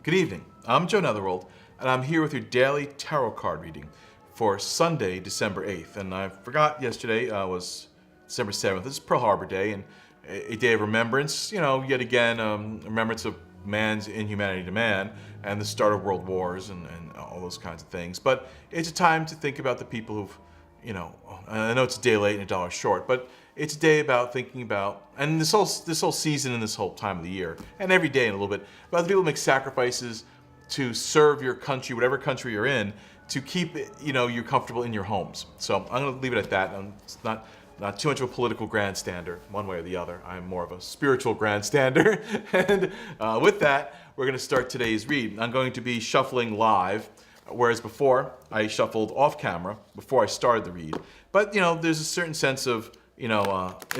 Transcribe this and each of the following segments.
Good evening. I'm Joe Netherworld, and I'm here with your daily tarot card reading for Sunday, December 8th. And I forgot yesterday was December 7th. This is Pearl Harbor Day, and a day of remembrance, yet again, remembrance of man's inhumanity to man and the start of world wars and all those kinds of things. But it's a time to think about the people who've, I know it's a day late and a dollar short, but it's a day about thinking about, and this whole season and this whole time of the year, and every day in a little bit, about the people who make sacrifices to serve your country, whatever country you're in, to keep you comfortable in your homes. So I'm going to leave it at that. It's not too much of a political grandstander, one way or the other. I'm more of a spiritual grandstander. And with that, we're going to start today's read. I'm going to be shuffling live, whereas before I shuffled off camera before I started the read. But there's a certain sense of in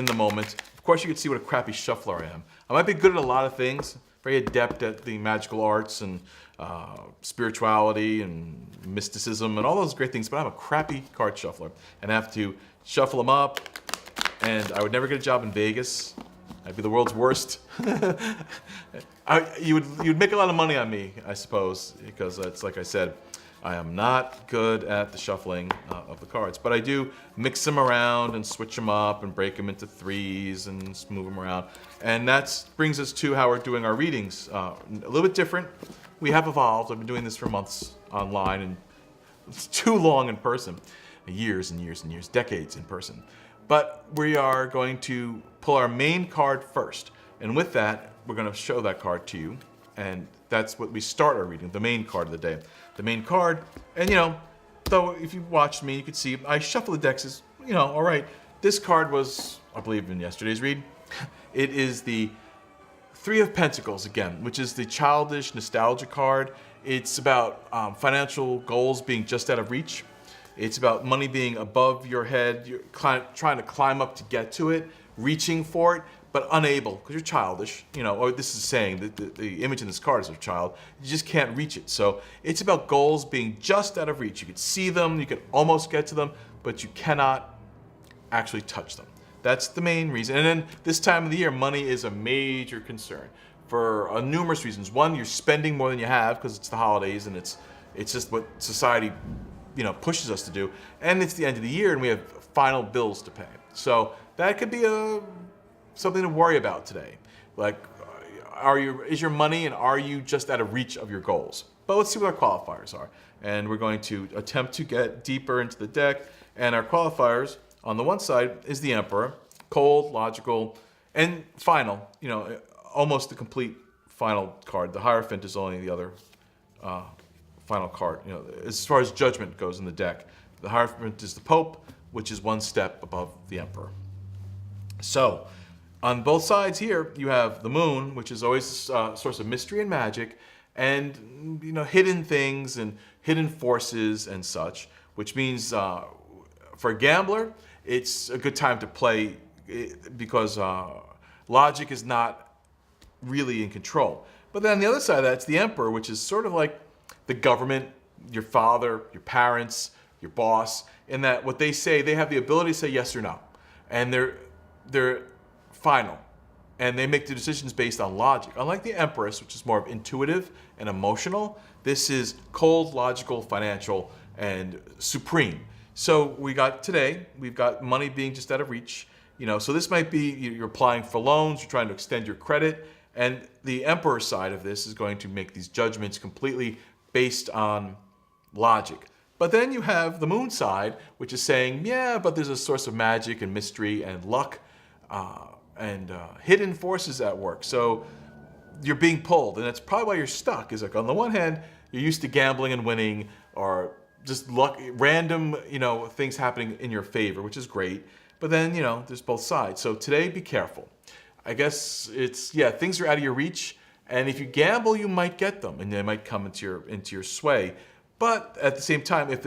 the moment. Of course, you can see what a crappy shuffler I am. I might be good at a lot of things, very adept at the magical arts and spirituality and mysticism and all those great things, but I'm a crappy card shuffler and I have to shuffle them up, and I would never get a job in Vegas. I'd be the world's worst. You'd make a lot of money on me, I suppose, because it's like I said, I am not good at the shuffling of the cards, but I do mix them around and switch them up and break them into threes and move them around. And that brings us to how we're doing our readings. A little bit different. We have evolved. I've been doing this for months online, and it's too long in person. Years and years and years, decades in person. But we are going to pull our main card first. And with that, we're going to show that card to you. And that's what we start our reading, the main card of the day. The main card, and though if you watched me, you could see I shuffle the decks as, all right. This card was, I believe, in yesterday's read. It is the Three of Pentacles again, which is the childish nostalgia card. It's about financial goals being just out of reach. It's about money being above your head. You're trying to climb up to get to it, reaching for it, but unable because you're childish. Or this is saying that the image in this card is of a child. You just can't reach it. So it's about goals being just out of reach. You can see them, you can almost get to them, but you cannot actually touch them. That's the main reason. And then this time of the year, money is a major concern for numerous reasons. One, you're spending more than you have because it's the holidays and it's just what society pushes us to do, and it's the end of the year and we have final bills to pay. So that could be something to worry about today. Like, is your money, and are you just out of reach of your goals? But let's see what our qualifiers are. And we're going to attempt to get deeper into the deck. And our qualifiers on the one side is the Emperor, cold, logical, and final. Almost the complete final card. The Hierophant is only the other final card, as far as judgment goes in the deck. The Hierophant is the Pope, which is one step above the Emperor. So, on both sides here, you have the Moon, which is always a source of mystery and magic, and hidden things and hidden forces and such, which means for a gambler, it's a good time to play because logic is not really in control. But then on the other side of that, it's the Emperor, which is sort of like the government, your father, your parents, your boss, in that what they say, they have the ability to say yes or no. And they're final. And they make the decisions based on logic. Unlike the Empress, which is more of intuitive and emotional, this is cold, logical, financial, and supreme. So we've got money being just out of reach. So this might be you're applying for loans, you're trying to extend your credit, and the Emperor side of this is going to make these judgments completely based on logic. But then you have the Moon side, which is saying, yeah, but there's a source of magic and mystery and luck and hidden forces at work. So you're being pulled, and that's probably why you're stuck. Is like, on the one hand, you're used to gambling and winning, or just luck, random, things happening in your favor, which is great. But then, there's both sides. So today, be careful. I guess things are out of your reach. And if you gamble, you might get them, and they might come into your sway. But at the same time, if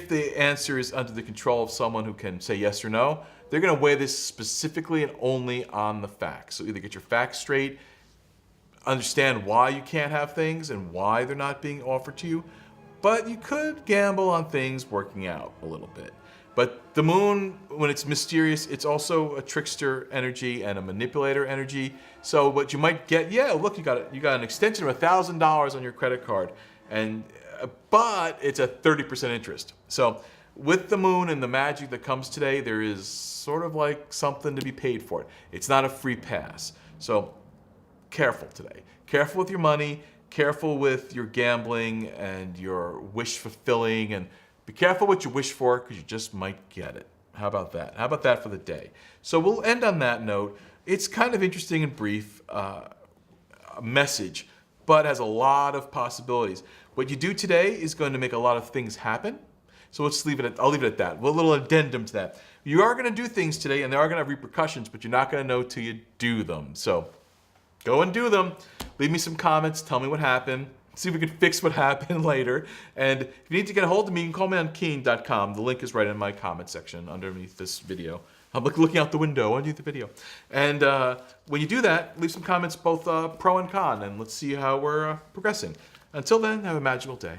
the answer is under the control of someone who can say yes or no, they're going to weigh this specifically and only on the facts. So either get your facts straight, understand why you can't have things and why they're not being offered to you, but you could gamble on things working out a little bit. But the moon, when it's mysterious, it's also a trickster energy and a manipulator energy. So what you might get, yeah, look, you got an extension of $1,000 on your credit card, and but it's a 30% interest. So with the moon and the magic that comes today, there is sort of like something to be paid for it. It's not a free pass. So careful today. Careful with your money, careful with your gambling and your wish fulfilling, and be careful what you wish for because you just might get it. How about that? How about that for the day? So we'll end on that note. It's kind of interesting and brief message, but has a lot of possibilities. What you do today is going to make a lot of things happen. So let's leave it at, I'll leave it at that. Well, a little addendum to that. You are going to do things today and they are going to have repercussions, but you're not going to know till you do them. So go and do them. Leave me some comments. Tell me what happened. See if we can fix what happened later. And if you need to get a hold of me, you can call me on keen.com. The link is right in my comment section underneath this video. I'm looking out the window underneath the video. And when you do that, leave some comments, both pro and con, and let's see how we're progressing. Until then, have a magical day.